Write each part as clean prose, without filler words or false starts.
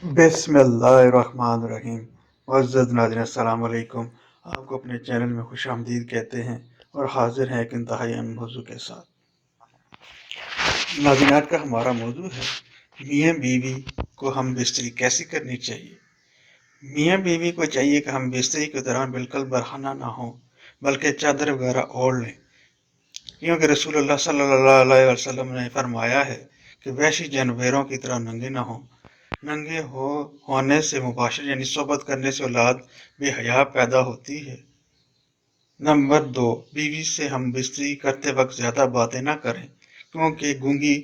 बिस्मिल्लाहिर्रहमानिर्रहीम। मुअज़्ज़ज़ नाज़रीन, अस्सलाम वालेकुम। आपको अपने चैनल में खुश आमदीद कहते हैं और हाजिर हैं एक इंतहाई अहम मौजू के साथ। नाज़रीन, आज का हमारा मौजू है मियाँ बीवी को हम बिस्तरी कैसी करनी चाहिए। मियाँ बीवी को चाहिए कि हम बिस्तरी के दौरान बिल्कुल बरहना ना हो, बल्कि चादर वगैरह ओढ़ लें, क्योंकि रसूलुल्लाह सल्लल्लाहु अलैहि वसल्लम ने फरमाया है कि वहशी जानवरों की तरह नंगे ना हों। नंगे होने से मुबाशर यानी सोबत करने से औलाद बेहया पैदा होती है। नंबर 2, बीवी से हम बिस्तरी करते वक्त ज्यादा बातें ना करें, क्योंकि गूंगी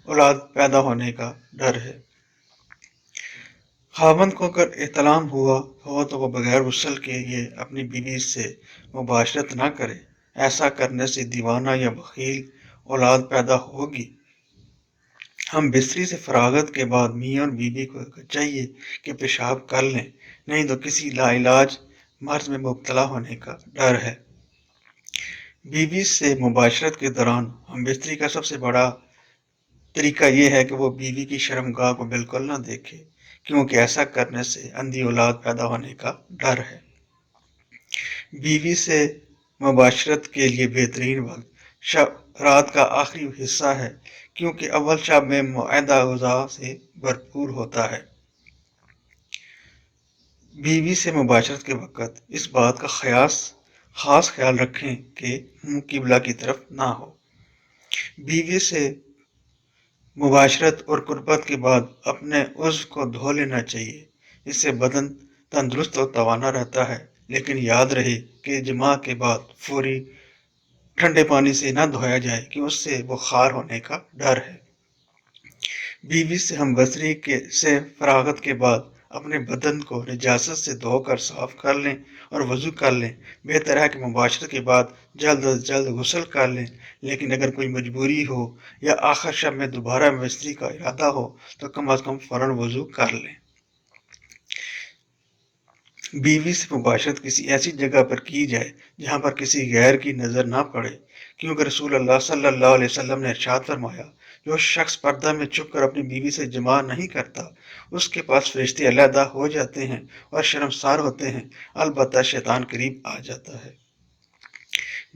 औलाद पैदा होने का डर है। खावंद को अगर एहतलाम हुआ हो तो वह बगैर गुस्ल के ये अपनी बीवी से मुबाशरत ना करे। ऐसा करने से दीवाना या बखील औलाद पैदा होगी। हम बिस्तरी से फरागत के बाद मियाँ और बीवी को चाहिए कि पेशाब कर लें, नहीं तो किसी लाइलाज मर्ज में मुब्तला होने का डर है। बीवी से मुबाशरत के दौरान हम बिस्तरी का सबसे बड़ा तरीका यह है कि वो बीवी की शर्मगाह को बिल्कुल ना देखे, क्योंकि ऐसा करने से अंधी औलाद पैदा होने का डर है। बीवी से मुबाशरत के लिए बेहतरीन वक्त शब रात का आखिरी हिस्सा है, क्योंकि अव्वल शब में मुआदा ग़िज़ा से भरपूर होता है। बीवी से मुबाशरत के वक़्त इस बात का खास ख्याल रखें कि मुंह किबला की तरफ ना हो। बीवी से मुबाशरत और कुर्बत के बाद अपने उज़्व को धो लेना चाहिए। इससे बदन तंदुरुस्त और तवाना रहता है, लेकिन याद रहे कि जिमा के बाद फौरी ठंडे पानी से ना धोया जाए कि उससे बुखार होने का डर है। बीवी से हम बसरी से फरागत के बाद अपने बदन को निजासत से धोकर साफ कर लें और वजू कर लें। बेहतर है कि मुबाशरत के बाद जल्द अज जल्द गुस्ल कर लें, लेकिन अगर कोई मजबूरी हो या आखिर शब में दोबारा बसरी का इरादा हो तो कम अज कम फ़ौरन वजू कर लें। बीवी से मुबाशरत किसी ऐसी जगह पर की जाए जहाँ पर किसी गैर की नज़र ना पड़े, क्योंकि रसूलुल्लाह सल्लल्लाहु अलैहि वसल्लम ने इरशाद फरमाया, जो शख्स पर्दा में छुप कर अपनी बीवी से जमा नहीं करता, उसके पास फरिश्ते अलहदा हो जाते हैं और शर्मसार होते हैं, अलबत्ता शैतान करीब आ जाता है।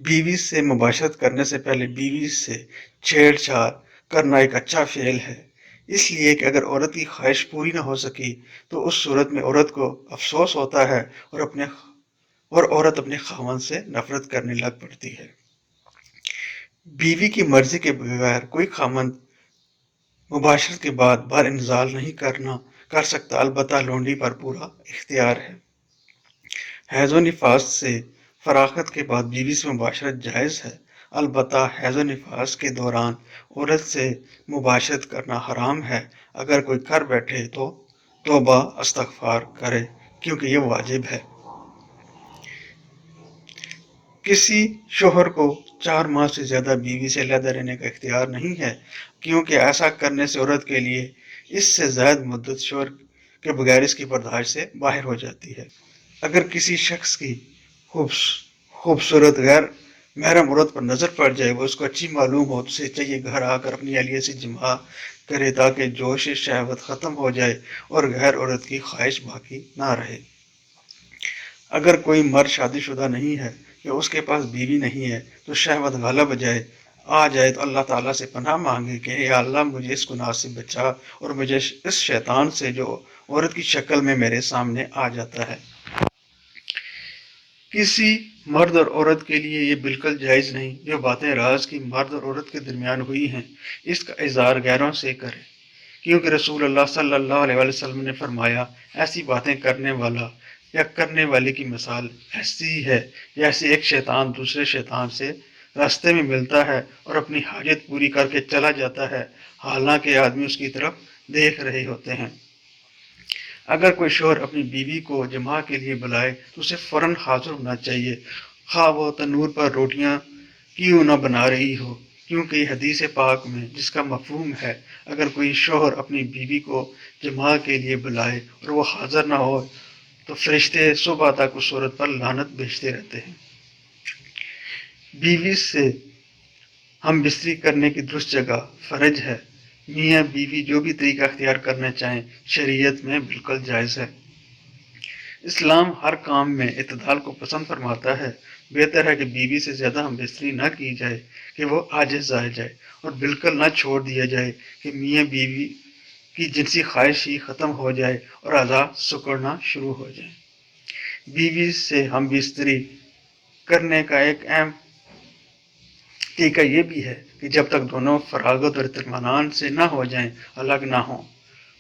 बीवी से मुबाशरत करने से पहले बीवी से छेड़छाड़ करना एक अच्छा फेल है, इसलिए कि अगर औरत की ख्वाहिश पूरी ना हो सकी तो उस सूरत में औरत को अफसोस होता है और औरत अपने खामन से नफरत करने लग पड़ती है। बीवी की मर्जी के बगैर कोई खामन मुबाशरत के बाद बार इंजाल नहीं कर सकता, अलबत्ता लोंडी पर पूरा इख्तियार है। हैज़ व निफास से फरागत के बाद बीवी से मुबाशरत जायज़ है, अलबत्ता हैज़ व निफास के दौरान औरत से मुबाशरत करना हराम है। अगर कोई कर बैठे तो तौबा इस्तग़फ़ार करे, क्योंकि ये वाजिब है। किसी शोहर को 4 माह से ज़्यादा बीवी से अलहदा रहने का इख्तियार नहीं है, क्योंकि ऐसा करने से औरत के लिए इससे ज़्यादा मुद्दत शोहर के बगैर इसकी बर्दाश्त से बाहर हो जाती है। अगर किसी शख्स की खूबसूरत गैर महरम औरत पर नज़र पड़ जाए, वो उसको अच्छी मालूम हो, तो उसे चाहिए घर आकर अपनी अहलिया से जिमा करे, ताकि जोश शहवत ख़त्म हो जाए और गैर औरत की ख्वाहिश बाकी ना रहे। अगर कोई मर्द शादीशुदा नहीं है या उसके पास बीवी नहीं है तो शहवत गलब आ जाए तो अल्लाह ताला से पनाह मांगे कि या अल्लाह, मुझे इस गुनाह से बचा और मुझे इस शैतान से जो औरत की शक्ल में मेरे सामने आ जाता है। किसी मर्द और औरत के लिए ये बिल्कुल जायज़ नहीं जो बातें राज की मर्द और औरत के दरमियान हुई हैं, इसका इज़हार गैरों से करे, क्योंकि रसूलुल्लाह सल्लल्लाहु अलैहि वसल्लम ने फरमाया, ऐसी बातें करने वाला या करने वाले की मिसाल ऐसी है जैसे एक शैतान दूसरे शैतान से रास्ते में मिलता है और अपनी हाजत पूरी करके चला जाता है, हालांकि आदमी उसकी तरफ देख रहे होते हैं। अगर कोई शोहर अपनी बीवी को जमा के लिए बुलाए तो उसे फौरन हाजिर होना चाहिए, खा वो तनूर पर रोटियां क्यों न बना रही हो, क्योंकि हदीस पाक में जिसका मफहूम है, अगर कोई शोहर अपनी बीवी को जमा के लिए बुलाए और वो हाजिर ना हो तो फरिश्ते सुबह तक उस औरत पर लानत भेजते रहते हैं। बीवी से हम बिस्तरी करने की दुरुस्त जगह फर्ज है, میاں بیوی جو بھی طریقہ اختیار کرنا چاہیں شریعت میں بالکل جائز ہے۔ اسلام ہر کام میں اعتدال کو پسند فرماتا ہے۔ بہتر ہے کہ بیوی سے زیادہ ہم بستری نہ کی جائے کہ وہ عاجز رہ جائے، اور بالکل نہ چھوڑ دیا جائے کہ میاں بیوی کی جنسی خواہش ہی ختم ہو جائے اور اعضاء سکڑنا شروع ہو جائیں۔ بیوی سے ہم بستری کرنے کا ایک اہم طریقہ یہ بھی ہے کہ جب تک دونوں فراغت اور اطمینان سے نہ ہو جائیں الگ نہ ہوں۔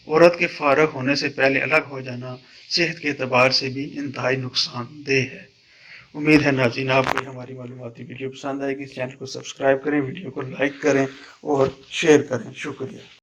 عورت کے فارغ ہونے سے پہلے الگ ہو جانا صحت کے اعتبار سے بھی انتہائی نقصان دہ ہے۔ امید ہے ناظرین آپ کو ہماری معلوماتی ویڈیو پسند آئے گی۔ اس چینل کو سبسکرائب کریں، ویڈیو کو لائک کریں اور شیئر کریں۔ شکریہ۔